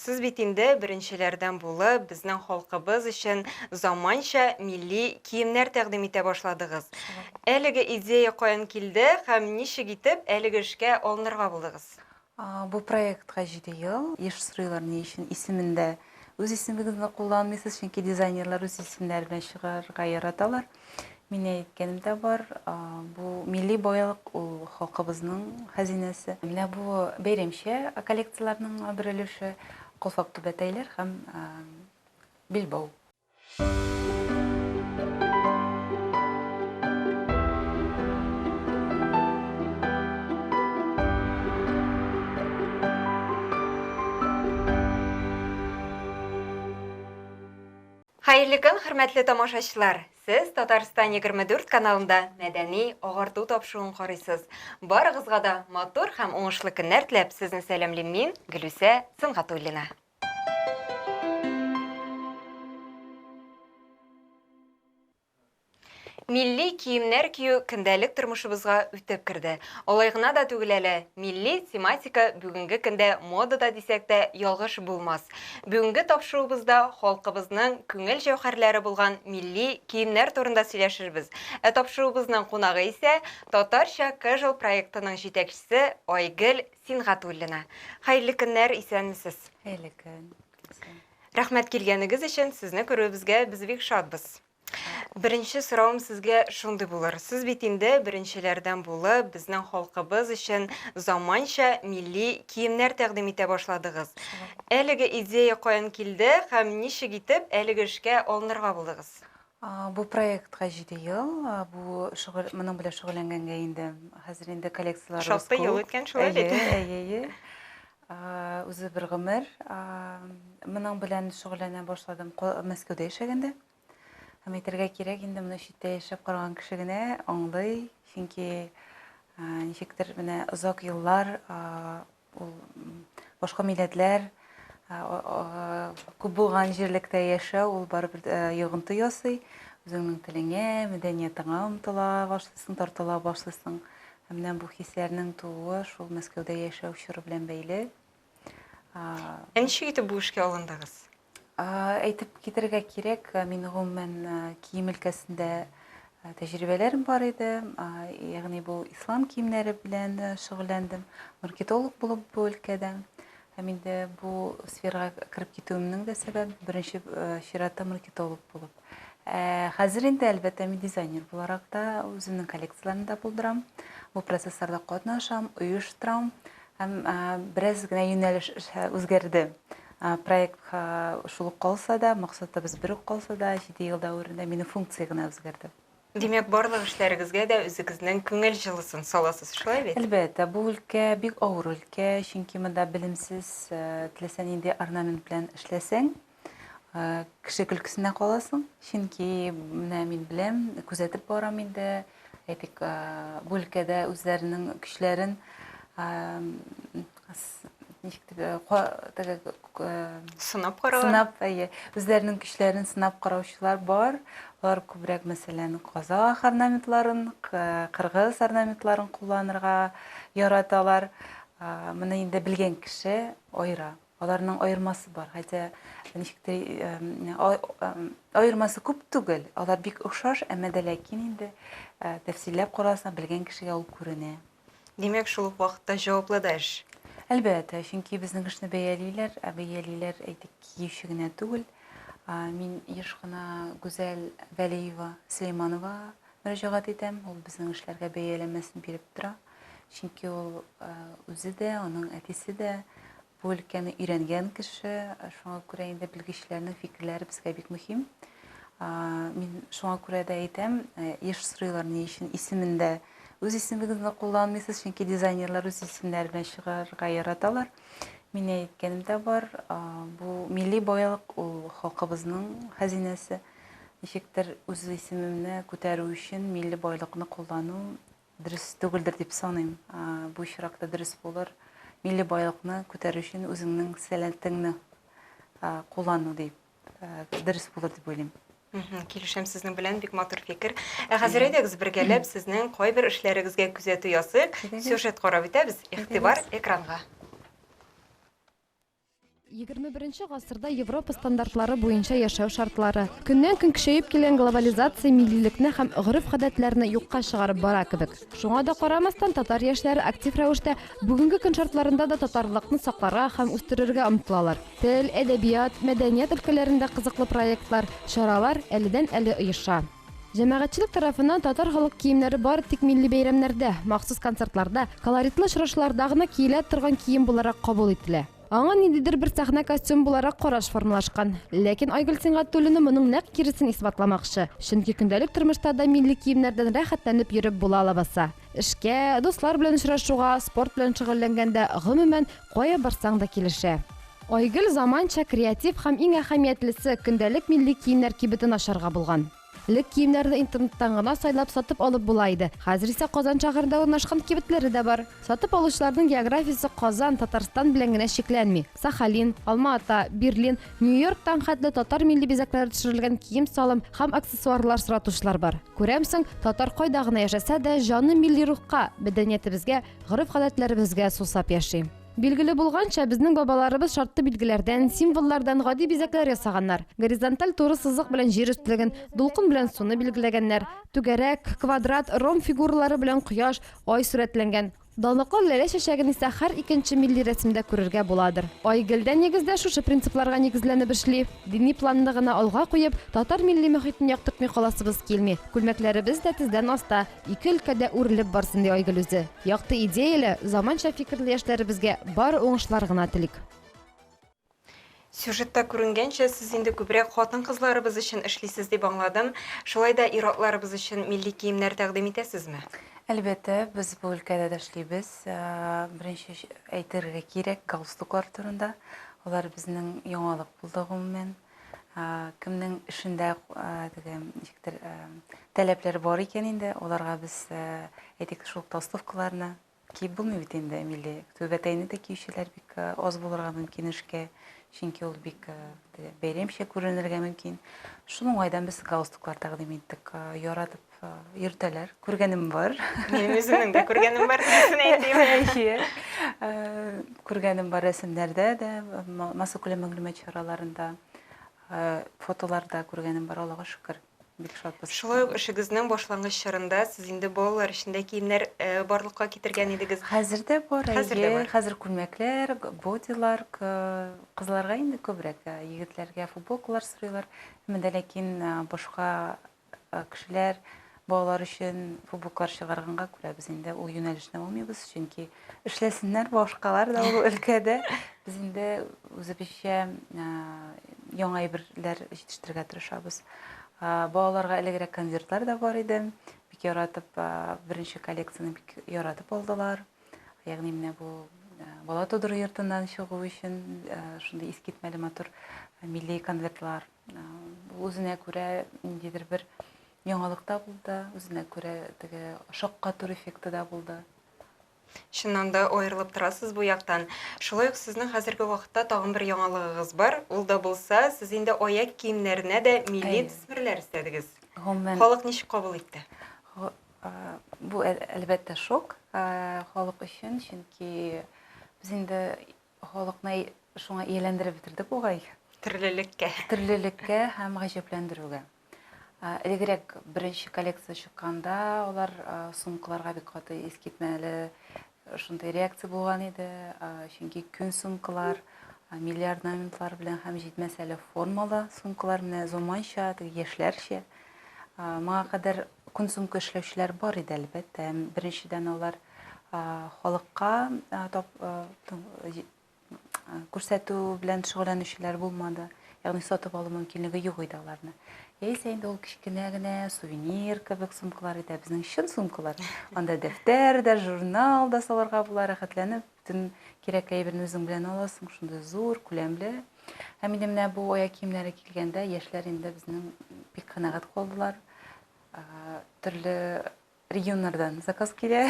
Сіз бит инде беренчеләрдән булып, безнең халкыбыз өчен заманча милли киемнәр тәкъдим итә башладыгыз. Әлеге идея каян килде һәм ничек итеп әлеге эшкә алынырга булдыгыз? Бу проектка 7 ел. Еш сырыйлар ни өчен исемендә үз исемегезне кулланмыйсыз, чөнки дизайнерлар үз исемнәре белән чыгарга яраталар. Мин әйткәнем дә бар, бу милли боялык ул халкыбызның хәзинәсе. Менә бу бәйрәмчә коллекцияләрнең бер өлеше кулфак түбәтәйләр һәм билбау. Хәерле көн, хөрмәтле тамашачылар. Сез Татарстан 24 каналында мәдәни агарту тапшыруын карыйсыз. Барыгызга да матур һәм уңышлы көннәр теләп, сезне сәламлыйм мин, Гөлүсә Сынгатуллина. Милли киемнәр кию көндәлек тормышыбызга үтеп керде. Алай гына да түгел әле, милли тематика бүгенге көндә модада дисәк тә ялгыш булмас. Бүгенге тапшыруыбызда халкыбызның күңел җәүһәрләре булган милли киемнәр турында сөйләшербез. Тапшыруыбызның кунагы исә Татарча Casual проектының җитәкчесе Айгөл Сингатуллина. Хәерле көннәр, исәнмесез? Хәерле көн. Рәхмәт килгәнегез өчен, сезне күрүебезгә без бик шатбыз. Беренче сорауым сезгә шундый булыр. Сез бит инде беренчеләрдән булып, безнең халкыбыз өчен заманча милли киемнәр тәкъдим итә башладыгыз. Әлеге идея каян килде һәм ничек итеп әлеге эшкә алынырга булдыгыз? Бу проектка 7 ел. Бу моның белән шөгыльләнгәнгә инде хәзер инде коллекциялар Шактый ел үткән шулай бит. Әйе. Үзе бер гомер. Моның белән шөгыльләнә башладым Мәскәүдә яшәгәндә. Һәм әйтергә кирәк, инде моны читтә яшәп караган кеше генә аңлый, чөнки ничектер менә озак еллар ул башка милләтләр күп булган җирлектә яшәү, ул барыбер йогынты ясый, үзеңнең телеңә, мәдәниятеңә омтыла башлыйсың, тартыла башлыйсың. Һәм менә бу хисләрнең тууы шул Мәскәүдә яшәү чоры белән бәйле. Ничек итеп бу эшкә алындыгыз? Әйтеп китәргә кирәк, мин гомумән кием өлкәсендә тәҗрибәләрем бар иде. Ягъни бу ислам киемнәре белән шөгыльләндем. Маркетолог булып бу өлкәдә. Һәм инде бу сферага кирип китүемнең дә сәбәбе беренче чиратта маркетолог булып. Хәзер инде әлбәттә мин дизайнер буларак та үземнең коллекцияләрендә булдырам. Бу процессларда катнашам, оештырам. Һәм бераз гына юнәлеш үзгәрде. Проект шул калса да, максатта без бер калса да, 7 ел дәврендә минем функция гына үзгәрде. Димәк, барлык эшләрегезгә дә үзегезнең күңел җылысын саласыз, шулай бит? Әлбәттә, бу өлкә бик авыр өлкә, чөнки монда белемсез, теләсәң инде орнамент белән эшләсәң, кеше көлкесенә каласың, чөнки менә мин беләм, күзәтеп барам инде, әйтик, бу өлкәдә үзләренең көчләрен Сынап караган. Үзләренең көчләрен сынап караучылар бар. Алар күбрәк мәсәлән казах орнаментларын, кыргыз орнаментларын кулланырга яраталар. Моны инде белгән кеше айыра. Аларның аермасы бар. Хәтта ничектер аермасы күп түгел. Алар бик охшаш, әмма дә ләкин инде тәфсилләп карасаң белгән кешегә ул күренә. Димәк, шул ук вакытта җаваплы да эш. Әлбәттә, чөнки безнең эшне бәялиләр, бәялиләр әйтик киюче генә түгел. Мин еш кына Гүзәл Вәлиева Сөләйманова мөрәҗәгать итәм. Ул безнең эшләргә бәяләмәсен биреп тора. Чөнки ул үзе дә, аның әтисе дә бу өлкәне өйрәнгән кеше. Шуңа күрә инде белгечләрнең фикерләре безгә бик мөһим. Мин шуңа күрә дә әйтәм, еш сырыйлар ни өчен исемендә үз исемегезне кулланмыйсыз, чөнки дизайнерлар үз исемнәре белән чыгарга яраталар. Мин әйткәнем дә бар, бу милли боялык ул халкыбызның хәзинәсе. Ничектер үз исемемне күтәрү өчен милли боялыкны куллану дөрес түгелдер дип саныйм. Бу чиракта дөрес булыр. Милли боялыкны күтәрү өчен үзеңнең сәләтеңне куллану дип дөрес булыр дип уйлыйм. Килешәм сезнең белән, бик матур фикер. Хәзер әйдәгез бергәләп сезнең кайбер эшләрегезгә күзәтү ясыйк. Сюжет карап итәбез. Игътибар экранга. 21 гасырда Европа стандартлары буенча яшәү шартлары, көннән-көн көчәеп килгән глобализация милливлекне һәм гореф-гадәтләрне юкка чыгарып бара кебек. Шуңа да карамастан татар яшьләре актив рәвештә бүгенге көн шартларында да татарлыкны сакларга һәм үстерергә омтылалар. Тел, әдәбият, мәдәният өлкәләрендә кызыклы проектлар, чаралар әледән-әле оеша. Җәмәгатьчелек тарафыннан татар халык киемнәре бары тик милли бәйрәмнәрдә, махсус концертларда, колоритлы очрашуларда гына киелә торган кием буларак кабул ителә. Аңа ниндидер бер сәхнә костюм буларак караш формалашкан. Ләкин Айгөл Сингатуллина моның нәкъ киресен исбатламакчы. Чөнки көндәлек тормышта да милли киемнәрдән рәхәтләнеп йөреп була алабаса. Эшкә, дуслар белән очрашуга, спорт белән шөгыльләнгәндә гомумән кая барсаң да килешә. Айгөл заманча, креатив һәм иң әһәмиятлесе көндәлек милли киемнәр кибетен ачарга булган. Лек киемнәрне интернеттан гына сайлап сатып алып була иде. Хәзер исә Казан шәһәрендә урнашкан кибетләре дә бар. Сатып алучыларның географиясе Казан, Татарстан белән генә шикләнми. Сахалин, Алма-Ата, Берлин, Нью-Йорктан хәтле татар милли бизәкләре төшерелгән кием салым һәм аксессуарлар соратучылар бар. Күрәмсең, татар кайда гына яшәсә дә җаны милли рухка, мәдәниятебезгә, гореф-гадәтләребезгә сусап яши. Билгеле булганча, безнең бабаларыбыз шартлы билгеләрдән, символлардан гади бизәкләр ясаганнар. Горизонталь туры сызык белән җир өстлеген, дулкын белән суны билгеләгәннәр. Түгәрәк, квадрат, ром фигуралары белән кояш, ай сурәтләнгән. Данлыклы ләлә чәчәген исә һәр икенче милли рәсемдә күрергә буладыр. Айгөлдә нигездә шушы принципларга нигезләнеп эшли. Дини планны гына алга куеп, татар милли мөхитен яктыртмый каласыбыз килми. Күлмәкләребез дә тездән аста, ике өлкәдә үрелеп барсын ди Айгөл үзе. Якты идеяле, заманча фикерле яшьләребезгә бары уңышлар гына телик. Сюжетта күренгәнчә, сез инде күбрәк хатын-кызларыбыз өчен эшлисез дип аңладым. Шулай да ир-атларыбыз өчен милли киемнәр тәкъдим итәсезме? Әлбәттә, без бу өлкәдә дә эшлибез. Беренче әйтергә кирәк галстуклар турында. Алар безнең яңалык булды гомумән. Кемнең эшендә ничектер таләпләр бар икән инде, аларга без әйтик шул толстовкаларны киеп булмый бит инде милли. Түбәтәйне дә киючеләр бик аз булырга мөмкин эшкә. Чөнки ул бик бәйрәмчә күренергә мөмкин. Шуның айдан без галстуклар тәкъдим иттек. Яратып йөртәләр. Күргәнем бар. Минем үземнең дә күргәнем бар дисен әйтим. Күргәнем бар рәсемнәрдә дә, массакүләм мәгълүмат чараларында, фотоларда күргәнем бар, Аллага шөкер. Бик шатбыз. Шулай ук эшегезнең башлангыч чорында сез инде балалар өчен киемнәр барлыкка китергән идегез. Хәзер дә бар. Хәзер дә бар. Хәзер күлмәкләр, бодилар, кызларга инде күбрәк, егетләргә футболкалар сорыйлар. Ләкин башка кешеләр балалар өчен футболкалар чыгарганга күрә без инде ул юнәлешне алмыйбыз, чөнки эшләсеннәр башкалар да ул өлкәдә. Без инде үзебезчә яңа әйберләр җитештерергә тырышабыз. Балаларга элегрәк конвертлар да бар иде. Бик яратып, беренче коллекцияны бик яратып алдылар. Ягъни менә бу бала тудыру йортыннан чыгу өчен шундый искитмәле матур милли конвертлар. Үзенә күрә ниндидер бер яңалык та булды, үзенә күрә теге шаккатур эффекты да булды. Чыннан да аерылып торасыз бу яктан. Шулай ук сезнең хәзерге вакытта тагын бер яңалыгыгыз бар. Ул да булса, сез инде аяк киемнәренә дә милли төсмерләр өстәдегез. Халык ничек кабул итте? Бу әлбәттә шок халык өчен, чөнки без инде халыкны шуңа ияләндереп бетердек бугай. Төрлелеккә һәм гаҗәпләндерүгә. Элегрәк беренче коллекция чыкканда, алар сумкаларга бик каты искитмәле шундай реакция булган иде, чөнки күн сумкалар, милли орнаментлар белән һәм җитмәсәле формалы сумкалар менә заманча, яшьләрчә. Моңа кадәр күн сумка эшләүчеләр бар иде әлбәттә. Беренчедән алар халыкка күрсәтү белән шөгыльләнүчеләр булмады. Ягъни сатып алу мөмкинлеге юк иде аларны. Яисә инде ул кичкенә генә сувенир кебек сумкалар иде, безнең чын сумкалар. Анда дәфтәр дә, журнал да салырга була, рәхәтләнеп, бүтән кирәк әйберне үзең белән аласың, шундый зур, күләмле. Һәм инде менә бу аяк киемнәре килгәндә, яшьләр инде безнең бик канәгать калдылар. Төрле регионнардан заказ килә.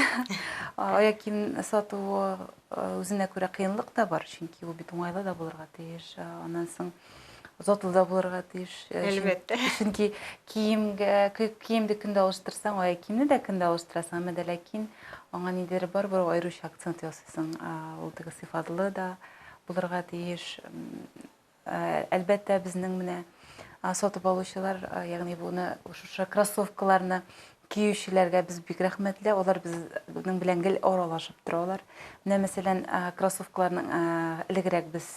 Аяк кием сату үзенә күрә кыенлык та бар, чөнки ул бит уңайлы да булырга тиеш. Аннан соң затлы да булырга тиеш. Әлбәттә. Чөнки киемде көндә алыштырсаң, аяк киемне дә көндә алыштырасың, ләкин аңа ниндидер бар, бер аеруча акцент ясыйсың. Ул теге сыйфатлы да, булырга тиеш. Әлбәттә, безнең менә сатып алучылар, ягъни буны шушы кроссовкаларны киючеләргә без бик рәхмәтле. Алар безнең белән гел аралашып торалар. Менә мәсәлән, кроссовкаларның элегрәк без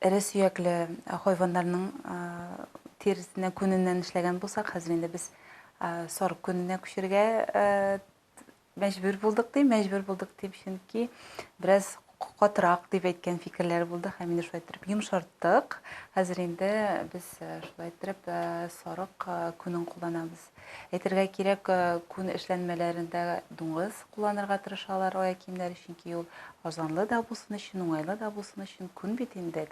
эре сөякле хайваннарның терисенә, күненнән эшләгән булсак, хәзер инде без сарык күненә күчәргә мәҗбүр булдык дип, чөнки бераз катырак дип әйткән фикерләр булды. Һәм инде шулай итеп йомшарттык. Хәзер инде без шулай итеп сарык күнен кулланабыз. Әйтергә кирәк, күн эшләнмәләрендә дуңгыз кулланырга тырышалар аяк киемнәре, чөнки ул арзанлы да булсын өчен, уңайлы да булсын өчен, күн бит инде.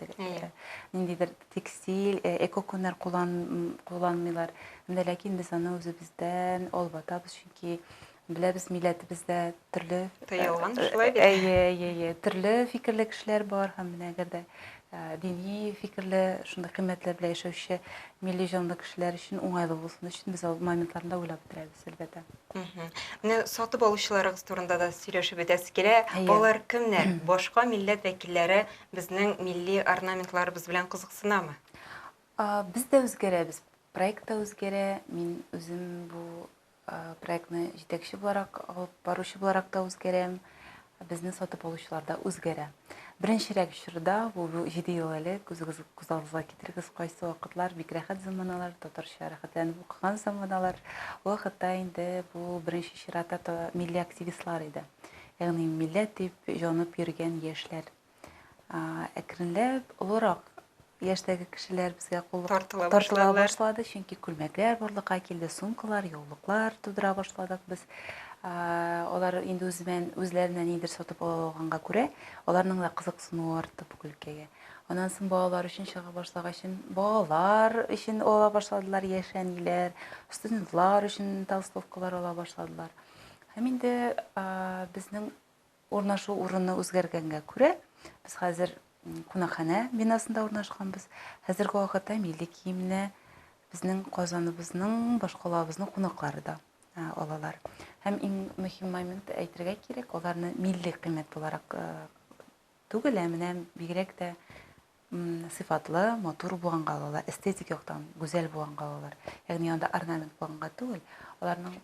Ниндидер текстиль, эко күннәр кулланмыйлар. Ләкин без аны үзебездән алып атабыз, чөнки Беләбез, милләтебездә төрле тыелган шулай бит. Төрле фикерле кешеләр бар һәм әгәр дә дини фикерле, шундый кыйммәтләр белән яшәүче милли җанлы кешеләр өчен уңайлы булсын өчен без ул моментларында уйлап бетерәбез, әлбәттә. Менә сатып алучыларыгыз турында да сөйләшеп үтәсе килә. Алар кемнәр? Башка милләт вәкилләре безнең милли орнаментларыбыз белән кызыксынамы? Без дә үзгәрәбез. Проект та үзгәрә. Мин үзем бу проектны җитәкче буларак, алып баручы буларак та үзгәрәм. Безне сатып алучылар да үзгәрә. Беренчерәк чорда, бу 7 ел элек күзалларга китерегез, кайсы вакытлар бик рәхәт заманалар, татарча рәхәтләнеп укыган заманалар. Ул вакытта инде бу беренче чиратта милли активистлар иде. Ягъни милләт дип җанып йөргән яшьләр. Әкренләп олорак яшьтәге кешеләр безгә тартыла башлады, чөнки күлмәкләр барлыкка килде, сумкалар, яулыклар тудыра башладык без. Алар инде үзләренә нидер сатып алганга күрә, аларның да кызыксынуы артты бу өлкәгә. Аннан соң балалар өчен чыга башлагач, балалар өчен ала башладылар, яшәниләр, студентлар өчен толстовкалар ала башладылар. Һәм инде безнең урнашу урыны үзгәргәнгә күрә, без хәзер кунакханә бинасында урнашканбыз. Хәзерге вакытта милли киемне безнең Казаныбызның, башкалабызның кунаклары да алалар. Һәм иң мөһим момент әйтергә кирәк, аларны милли кыйммәт буларак түгел, менә бигрәк тә сыйфатлы, матур булганга алалар, эстетик яктан гүзәл булганга алалар. Ягъни анда орнамент булганга түгел, аларның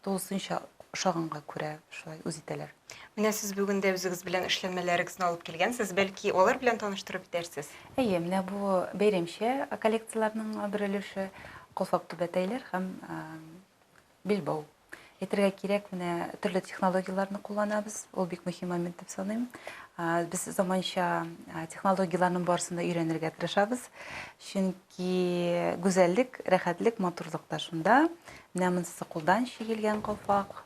тулысынча ошаганга күрә шулай үз итәләр. Менә сез бүген дә үзегез белән эшләнмәләрегезне алып килгәнсез, бәлки алар белән таныштырып итәрсез. Менә бу бәйрәмчә коллекцияләрнең бер өлеше калфак түбәтәйләр һәм билбау. Әйтергә кирәк, менә төрле технологияларны кулланабыз. Ул бик мөһим момент дип саныйм. Без заманча технологияларның барысын да өйрәнергә тырышабыз. Чөнки гүзәллек, рәхәтлек, матурлык та шунда. Менә монысы кулдан чигелгән калфак.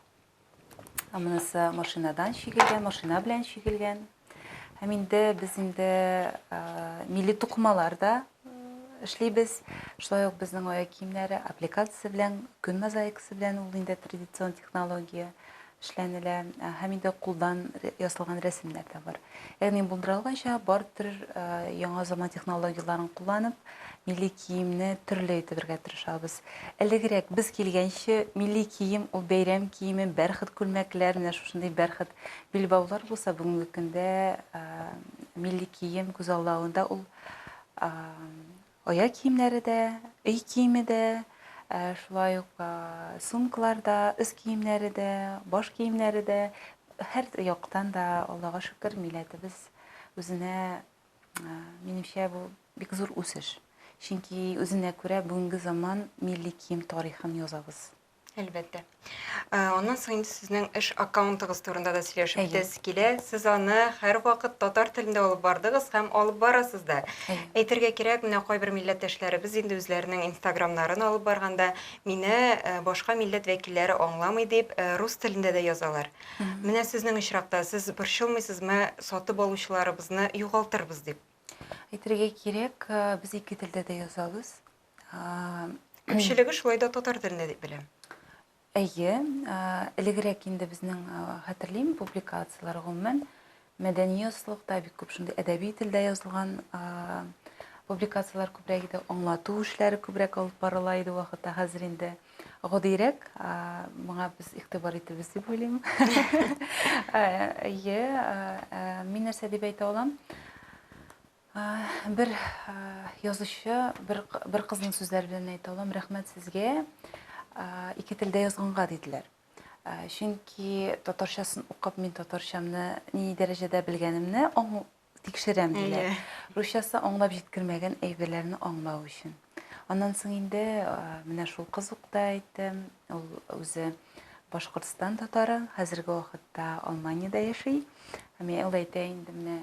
Монысы машинадан чигелгән, машина белән чигелгән. Һәм инде без милли тукмаларда эшлибез. Шулай ук безнең аяк киемнәре аппликация белән, күн мозаикасы белән ул инде традицион технология эшләнелә. Һәм инде кулдан ясалган рәсемнәр дә бар. Ягъни булдырылганча бардыр яңа заман технологияларын кулланып, милли киемне төрле итәргә тырышабыз. Элегрәк без килгәнче милли кием, ул бәйрәм киеме, бәрхет күлмәкләр, менә шушындый бәрхет билбаулар булса, бүгенге көндә милли кием күзаллавында ул аяк киемнәре дә, өй киеме дә, шулай ук сумкалар да, үз киемнәре дә, баш киемнәре дә, һәр яктан да, Аллага шөкер, милләтебез үзенә, минемчә, бу бик зур үсеш. Чөнки үзенә күрә бүгенге заман милли кием тарихын язабыз. Әлбәттә. Оннан соң инде сезнең эш аккаунтыгыз турында да сөйләшеп үтәсе килә. Сез аны һәр вакыт татар телендә алып бардыгыз һәм алып барасыз да. Әйтергә кирәк, менә кайбер милләттәшләребез инде үзләренең инстаграмнарын алып барганда, мине башка милләт вәкилләре аңламый дип, рус телендә дә язалар. Менә сезнең очракта сез борчылмыйсызмы, сатып алучыларыбызны югалтырбыз дип? Әйтергә кирәк, без ике телдә дә язабыз. Күпчелеге шулай да татар телендә дип беләм. Элегрәк инде безнең хәтерлим публикациялар гомумән мәдәни ясылыкта бик күп шундый әдәби телдә язылган публикациялар күбрәк иде, аңлату эшләре күбрәк алып барыла иде вакытта. Хәзер инде гадирәк, моңа без игътибар итәбез дип уйлыйм. Мин нәрсә дип әйтә алам? Бер язучы, бер кызның сүзләре белән әйтә алам. Рәхмәт сезгә. Ике телдә язганга диделәр. Чөнки татарчасын укып мин татарчамны ни дәрәҗәдә белгәнемне тикшерәм диләр. Русчасы аңлап җиткермәгән әйберләрне аңлау өчен. Аннан соң инде менә шул кыз укта әйтте. Ул үзе Башкортстан татары, хәзерге вакытта Алманиядә яши. Ул әйтә инде менә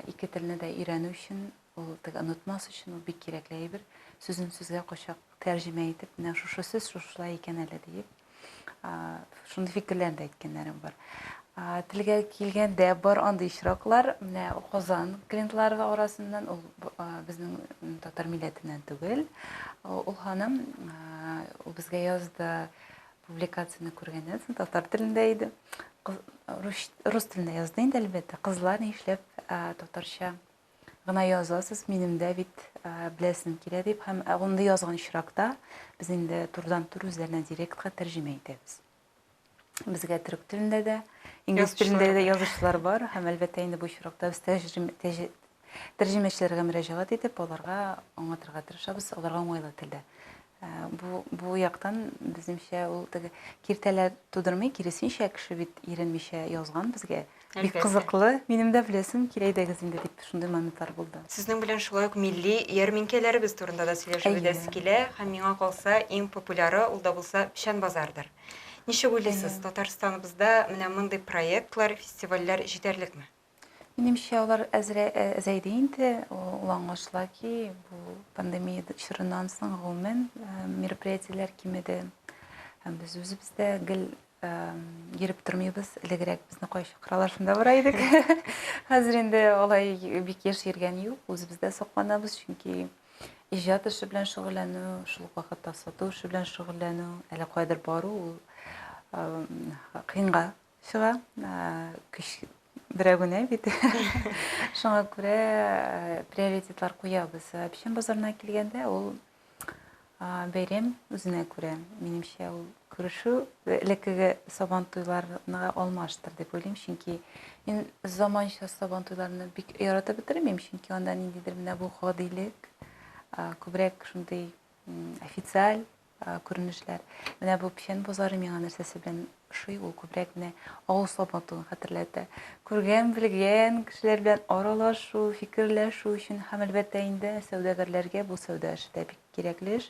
ике телне дә өйрәнү өчен, ул онытмас өчен ул бик кирәкле әйбер. Сүзен сүзгә кушып тәрҗемә итеп, менә шушы сүз шушылай икән әле дип. Шундый фикерләрне әйткәннәрем бар. Телгә килгәндә бар андый очраклар, менә Казан клиентлары арасыннан, ул безнең татар милләтеннән түгел. Ул ханым ул безгә язды, публикацияны күргәннән соң татар телендә иде. Рус телендә язды инде әлбәттә. Кызлар ни эшләп татарча гына язасыз, минем дә бит беләсем килә дип, һәм анда язган очракта без инде турыдан-тур үзләренә директка тәрҗемә итәбез. Безгә төрек телендә дә, инглиз телендә дә язучылар бар, һәм әлбәттә инде бу очракта без тәрҗемәчеләргә мөрәҗәгать итеп, аларга аңлатырга тырышабыз, аларга уңайлы телдә. Бу яктан безнеңчә ул киртәләр тудырмый, киресенчә кеше бит иренмичә язган безгә. Бик кызыклы, минем дә беләсем килә идегез инде дип шундый моментлар булды. Сезнең белән шулай ук милли ярминкәләребез турында да сөйләшүгез килә, һәм миңа калса иң популяры ул да булса Печән базардыр. Ничек уйлыйсыз, Татарстаныбызда менә мондый проектлар, фестивальләр җитәрлекме? Минемчә алар әзәйде инде, ул аңлашыла ки, бу пандемия чорыннан соң гомумән мероприятиеләр кимеде. Һәм без үзебездә гел йөреп тормыйбыз, элегрәк безне кайчы чакыралар шунда бара идек. Хәзер инде алай бик еш йөргән юк, үзебездә сакланабыз, чөнки иҗат эше белән шөгыльләнү, шул вакытта сату эше белән шөгыльләнү, әле кайдыр бару, кыенга чыга, көч берәр генә бит. Шуңа күрә приоритетлар куябыз. Печән базарына килгәндә, ул бәйрәм үзенә күрә. Минемчә, ул күрешү элеккеге сабан туйларына алмаштыр дип уйлыйм, чөнки мин заманча сабан туйларны бик яратып бетермим, чөнки анда ниндидер менә бу гадилек, күбрәк шундый официаль күренешләр. Менә бу Печән базары миңа нәрсәсе белән ошый, ул күбрәк менә авыл сабан туен хәтерләтә. Күргән, белгән кешеләр белән аралашу, фикерләшү өчен һәм әлбәттә инде сәүдәгәрләргә бу сәүдә эше дә бик кирәкле эш.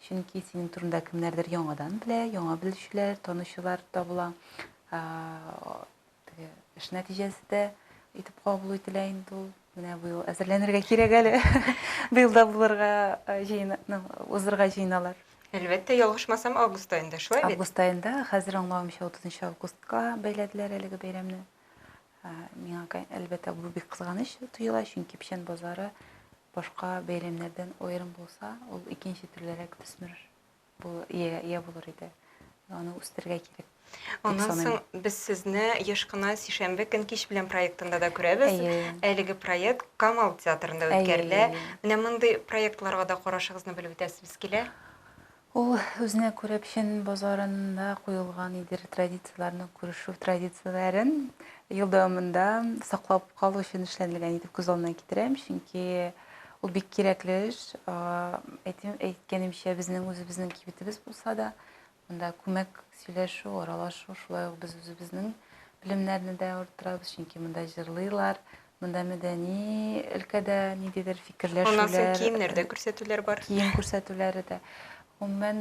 Чөнки синең турында кемнәрдер яңадан белә, яңа белүчеләр, танышулар табыла. Эш нәтиҗәсендә итеп кабул ителә инде ул. Менә бу ел әзерләнергә кирәк әле. Быел да булырга узырга җыйналар. Әлбәттә, ялгышмасам, август аенда шулай бит? Август аенда, хәзер аңлавымча 30 августка бәйләделәр әлеге бәйрәмне. Миңа әлбәттә бу бик кызганыч тоела, чөнки Печән базары башка бәйрәмнәрдән аерым булса, ул икенче төрлерәк төсмер ия булыр иде. Аны үстергә кирәк. Оннан соң без сезне еш кына Сишәмбе көн кич белән проектында да күрәбез. Әлеге проект Камал театрында үткәрелә. Менә мондый проектларга да карашыгызны белеп үтәсебез килә. Ул үзенә күрә Печән базарында куелган идер традицияларны, күрешү традицияләрен ел дәвамында саклап калу өчен эшләнелгән итеп күз алдына китерәм, чөнки ул бик кирәкле эш. Әйткәнемчә, безнең үзебезнең кибетебез булса да, монда күмәк сөйләшү, аралашу, шулай ук без үзебезнең белемнәрне дә арттырабыз, чөнки монда җырлыйлар, монда мәдәни өлкәдә ниндидер фикерләшүләр. Оннан соң киемнәрдә күрсәтүләр бар. Кием күрсәтүләре дә. Гомумән,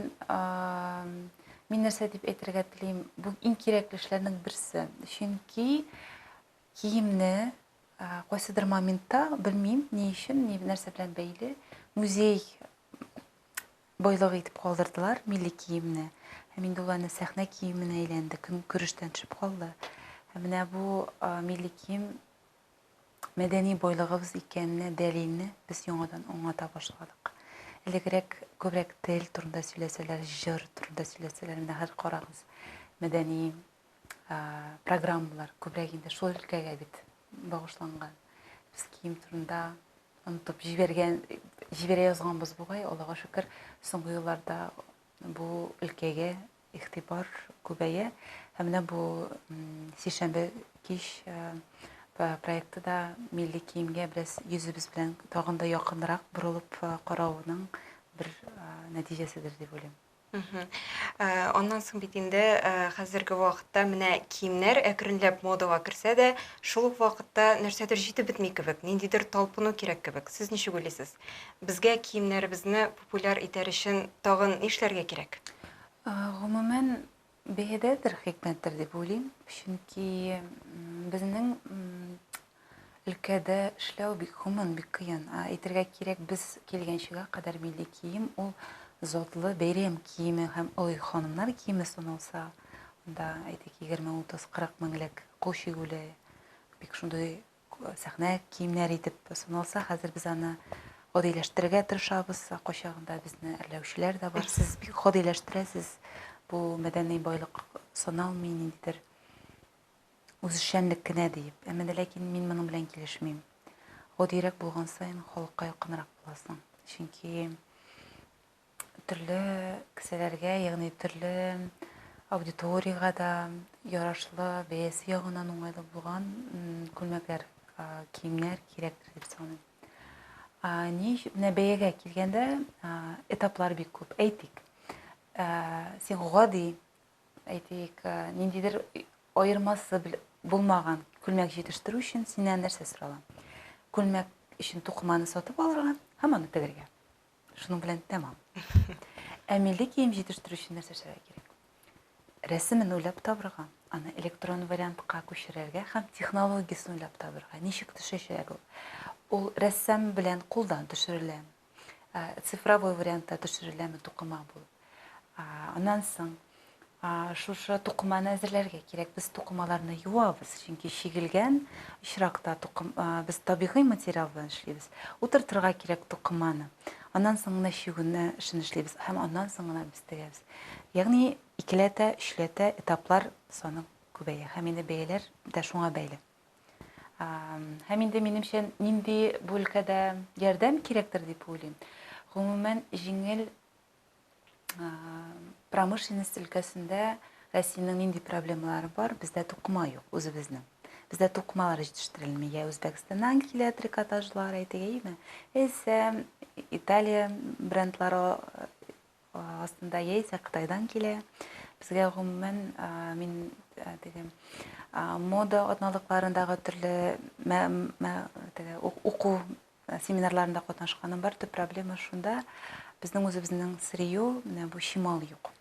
мин нәрсә дип әйтергә телим, бу иң кирәкле эшләрнең берсе. Чөнки киемне кайсыдыр моментта, белмим, ни өчен, ни нәрсә белән бәйле, музей байлыгы итеп калдырдылар милли киемне. Һәм инде ул аны сәхнә киеменә әйләнде, көн күрештән төшеп калды. Менә бу милли кием мәдәни байлыгыбыз икәнне, дәлилне без яңадан аңлата башладык. Элегрәк күбрәк тел турында сөйләсәләр, җыр турында сөйләсәләр, менә хәзер карагыз, мәдәни программалар күбрәк инде шул өлкәгә бит багышланган. Без кием турында онытып җибәргән, жибере язганбыз бугай, Аллага шөкер, соңгы елларда бу өлкәгә игътибар күбәя. Һәм менә бу сишәмбе кич проекты да милли киемгә бераз йөзебез белән тагын да якынрак борылып карауның бер нәтиҗәседер дип уйлыйм. Оннан соң бит инде хәзерге вакытта менә киемнәр әкренләп модага керсә дә, шул ук вакытта нәрсәдер җитеп бетми кебек, ниндидер талпыну кирәк кебек. Сез ничек уйлыйсыз? Безгә киемнәребезне популяр итәр өчен тагын нишләргә кирәк? Гомумән бәядәдер хикмәттер дип уйлыйм, чөнки безнең өлкәдә эшләү бик хуман, бик кыен. Әйтергә кирәк, без килгәнчегә кадәр милли кием ул затлы бәйрәм киеме һәм олы ханымнар киеме саналса, анда әйтик 20-30-40 меңлек кул чигүле, бик шундый сәхнә киемнәр итеп саналса, хәзер без аны гадиләштерергә тырышабыз. Кайчагында безне әрләүчеләр дә бар. Сез бик гадиләштерәсез. Бу мәдәни байлык саналмый, ниндидер үзешчәнлек кенә дип. Әмма ләкин мин моның белән килешмим. Гадирәк булган сайын халыкка якынрак буласың. Чөнки төрле кешеләргә, ягъни төрле аудиторияга да ярашлы, бәясе ягыннан уңайлы булган күлмәкләр, киемнәр кирәктер дип саныйм. Менә бәягә килгәндә этаплар бик күп. Әйтик, син гади, әйтик, ниндидер аермасы булмаган күлмәк җитештерү өчен синнән нәрсә сорала? Күлмәк өчен тукыманы сатып алырга һәм аны тегергә. Шуның белән тәмам. Милли кием җитештерү өчен нәрсә эшләргә кирәк? Рәсемен уйлап табырга, аны электрон вариантка күчерергә һәм технологиясын уйлап табырга. Ничек төшәчәк ул? Ул рәссам белән кулдан төшерелә. Цифровой вариантта төшереләме тукыма булып. Аннан соң шушы тукыманы әзерләргә кирәк. Без тукымаларны юабыз, чөнки чигелгән очракта без табигый материал белән эшлибез. Утыртырга кирәк тукыманы. Аннан соң чигүне эшен эшлибез һәм аннан соң гына без тегәбез. Ягъни 2-ләтә, 3-ләтә этаплар саны күбәя. Һәм инде бәяләр дә шуңа бәйле. Һәм инде минемчә нинди бу өлкәдә ярдәм кирәктер дип уйлыйм. Гомумән җиңел промышленность өлкәсендә Россиянең нинди проблемалары бар? Бездә тукыма юк, үзебезнең. Бездә тукымалар җитештерелми. Я Үзбәкстаннан килә трикотажлар, әйтегәйме? Италия брендлары астында яисә Кытайдан килә. Безгә гомумән мин мода атналыкларындагы төрле уку семинарларында катнашканым бар. Төп проблема шунда. Безнең үзебезнең сырье, менә бу чимал юк.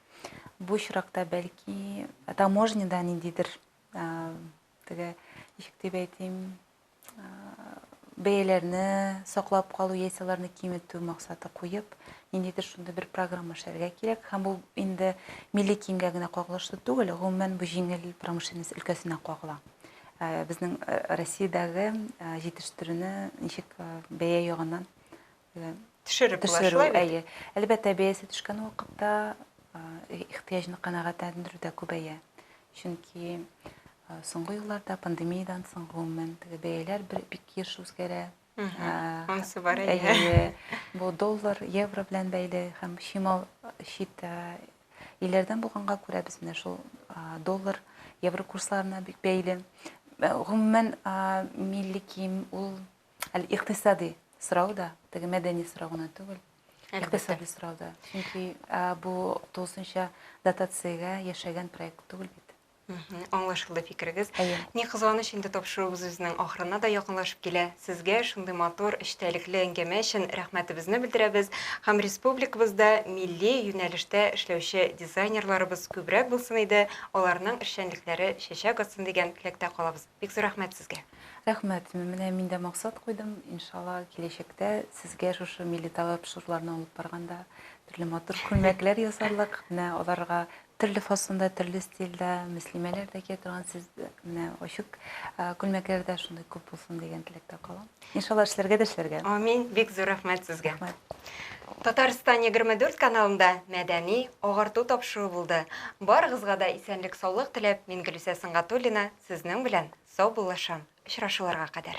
Бу очракта бәлки таможняда ниндидер ничек дип әйтим, бәяләрне саклап калу, яисә аларны киметү максаты куеп, ниндидер шунда бер программа эшләргә кирәк. Һәм бу инде милли киемгә генә кагылышлы түгел, гомумән бу җиңел промышленность өлкәсенә кагыла. Безнең Россиядәге җитештерүне ничек бәя ягыннан Төшереп була. Әлбәттә, бәясе төшкән вакытта ихтыяҗны канәгатьләндерү дә күбәя. Чөнки соңгы елларда пандемиядан соң гомумән бәяләр бик еш үзгәрә. Онысы бар. Бу доллар, евро белән бәйле һәм чимал чит илләрдән булганга күрә без менә шул доллар, евро курсларына бик бәйле. Гомумән милли кием ул икътисади сорауда, мәдәни сорауына түгел. Икътисади сорауда. Чөнки бу 9-нчы дотациягә яшәгән проект түгел бит. Аңлашылды фикерегез. Ни кызганыч, инде тапшыруыбыз үзенең ахырына да якынлашып килә. Сезгә шундый матур эчтәлекле әңгәмә өчен рәхмәтебезне белдерәбез. Һәм республикабызда милли юнәлештә эшләүче дизайнерларыбыз күбрәк булсын иде, аларның эшчәнлекләре чәчәк атсын дигән теләктә калабыз. Бик зур рәхмәт сезгә. Рәхмәт. Менә мин дә максат куйдым. Иншалла, киләчәктә сезгә шушы милли тапшыруларны алып барганда төрле матур күлмәкләр ясарлык, менә аларга төрле фасонда, төрле стильдә, мөслимәләр дә китергән, сез менә ачык күлмәкләр дә шундый күп булсын дигән теләктә калам. Иншалла, эшләргә. Амин. Бик зур рәхмәт сезгә. Татарстан 24 каналында мәдәни агарту тапшыруы булды. Барыгызга да исәнлек, саулык теләп, мин Гөлүсә Сыңгатуллина сезнең белән сау булышам. Очрашуларга кадәр.